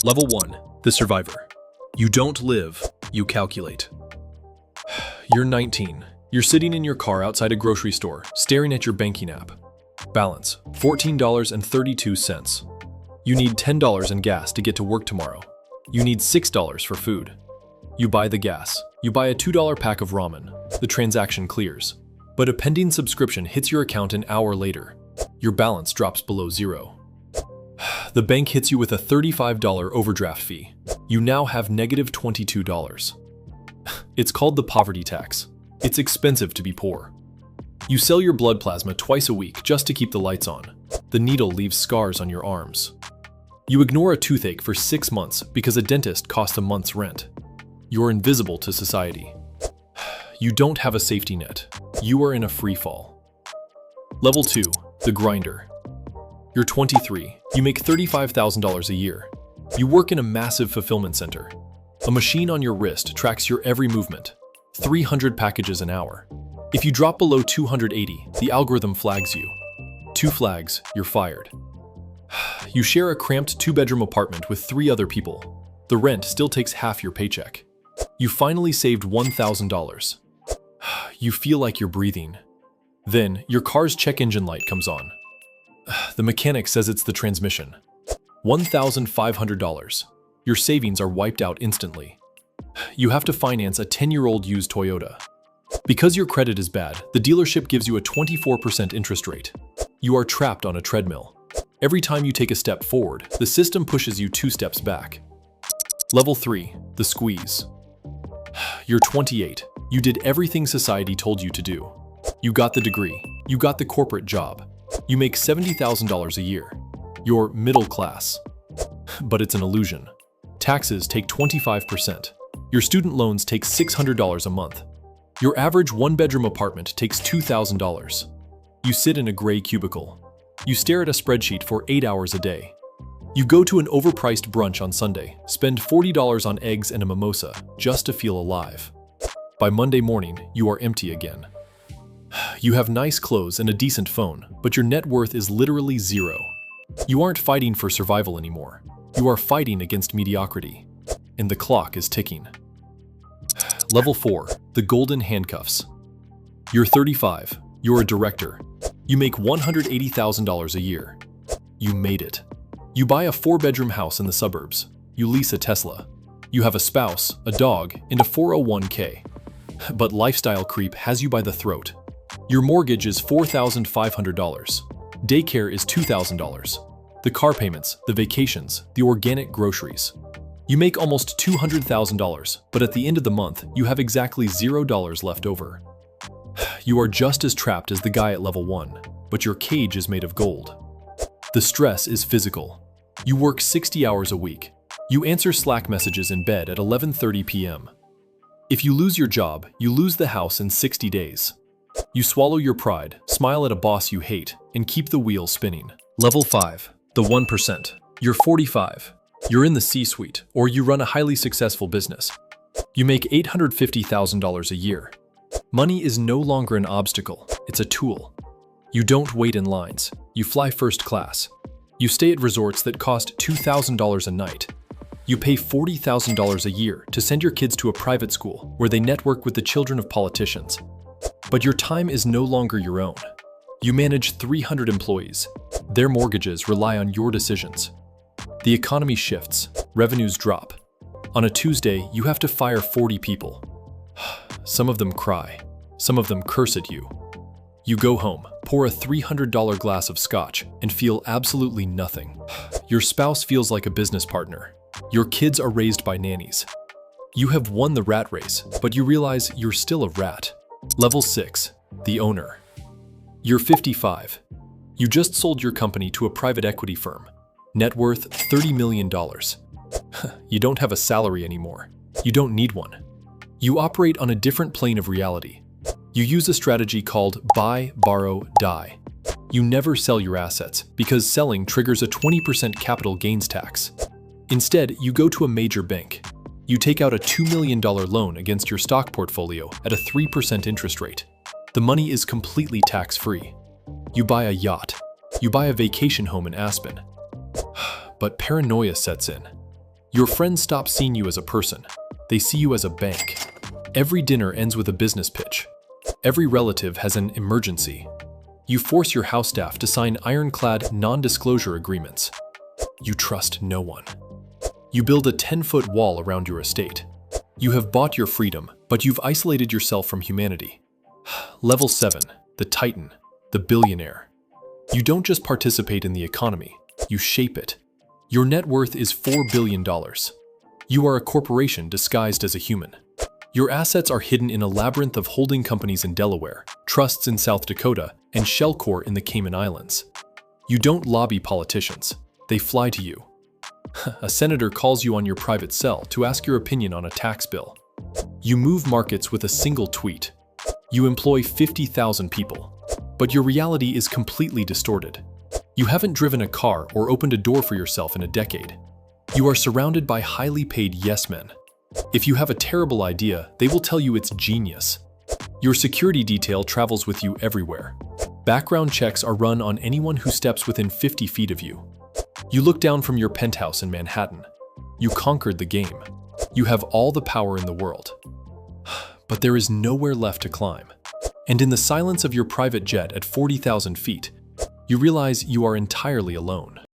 Level 1. The Survivor. You don't live, you calculate. You're 19. You're sitting in your car outside a grocery store, staring at your banking app. Balance, $14.32. You need $10 in gas to get to work tomorrow. You need $6 for food. You buy the gas. You buy a $2 pack of ramen. The transaction clears. But a pending subscription hits your account an hour later. Your balance drops below zero. The bank hits you with a $35 overdraft fee. You now have negative $22. It's called the poverty tax. It's expensive to be poor. You sell your blood plasma twice a week just to keep the lights on. The needle leaves scars on your arms. You ignore a toothache for 6 months because a dentist costs a month's rent. You're invisible to society. You don't have a safety net. You are in a free fall. Level 2. The grinder. You're 23. You make $35,000 a year. You work in a massive fulfillment center. A machine on your wrist tracks your every movement. 300 packages an hour. If you drop below 280, the algorithm flags you. 2 flags, you're fired. You share a cramped 2-bedroom apartment with 3 other people. The rent still takes half your paycheck. You finally saved $1,000. You feel like you're breathing. Then, your car's check engine light comes on. The mechanic says it's the transmission. $1,500. Your savings are wiped out instantly. You have to finance a 10-year-old used Toyota. Because your credit is bad, the dealership gives you a 24% interest rate. You are trapped on a treadmill. Every time you take a step forward, the system pushes you 2 steps back. Level 3. The squeeze. You're 28. You did everything society told you to do. You got the degree. You got the corporate job. You make $70,000 a year. You're middle class. But it's an illusion. Taxes take 25%. Your student loans take $600 a month. Your average 1-bedroom apartment takes $2,000. You sit in a gray cubicle. You stare at a spreadsheet for 8 hours a day. You go to an overpriced brunch on Sunday, spend $40 on eggs and a mimosa just to feel alive. By Monday morning, you are empty again. You have nice clothes and a decent phone, but your net worth is literally zero. You aren't fighting for survival anymore. You are fighting against mediocrity. And the clock is ticking. Level 4. The golden handcuffs. You're 35. You're a director. You make $180,000 a year. You made it. You buy a 4-bedroom house in the suburbs. You lease a Tesla. You have a spouse, a dog, and a 401k. But lifestyle creep has you by the throat. Your mortgage is $4,500. Daycare is $2,000. The car payments, the vacations, the organic groceries. You make almost $200,000, but at the end of the month, you have exactly $0 left over. You are just as trapped as the guy at level 1, but your cage is made of gold. The stress is physical. You work 60 hours a week. You answer Slack messages in bed at 11:30 p.m. If you lose your job, you lose the house in 60 days. You swallow your pride, smile at a boss you hate, and keep the wheel spinning. Level 5. The 1%. You're 45. You're in the C-suite, or you run a highly successful business. You make $850,000 a year. Money is no longer an obstacle, it's a tool. You don't wait in lines. You fly first class. You stay at resorts that cost $2,000 a night. You pay $40,000 a year to send your kids to a private school where they network with the children of politicians. But your time is no longer your own. You manage 300 employees. Their mortgages rely on your decisions. The economy shifts. Revenues drop. On a Tuesday, you have to fire 40 people. Some of them cry. Some of them curse at you. You go home, pour a $300 glass of scotch, and feel absolutely nothing. Your spouse feels like a business partner. Your kids are raised by nannies. You have won the rat race, but you realize you're still a rat. Level 6. The owner. You're 55. You just sold your company to a private equity firm. Net worth $30 million. You don't have a salary anymore. You don't need one. You operate on a different plane of reality. You use a strategy called buy, borrow, die. You never sell your assets because selling triggers a 20% capital gains tax. Instead, you go to a major bank. You take out a $2 million loan against your stock portfolio at a 3% interest rate. The money is completely tax-free. You buy a yacht. You buy a vacation home in Aspen. But paranoia sets in. Your friends stop seeing you as a person. They see you as a bank. Every dinner ends with a business pitch. Every relative has an emergency. You force your house staff to sign ironclad non-disclosure agreements. You trust no one. You build a 10-foot wall around your estate. You have bought your freedom, but you've isolated yourself from humanity. Level 7, the Titan, the billionaire. You don't just participate in the economy, you shape it. Your net worth is $4 billion. You are a corporation disguised as a human. Your assets are hidden in a labyrinth of holding companies in Delaware, trusts in South Dakota, and Shellcore in the Cayman Islands. You don't lobby politicians, they fly to you. A senator calls you on your private cell to ask your opinion on a tax bill. You move markets with a single tweet. You employ 50,000 people. But your reality is completely distorted. You haven't driven a car or opened a door for yourself in a decade. You are surrounded by highly paid yes men. If you have a terrible idea, they will tell you it's genius. Your security detail travels with you everywhere. Background checks are run on anyone who steps within 50 feet of you. You look down from your penthouse in Manhattan. You conquered the game. You have all the power in the world. But there is nowhere left to climb. And in the silence of your private jet at 40,000 feet, you realize you are entirely alone.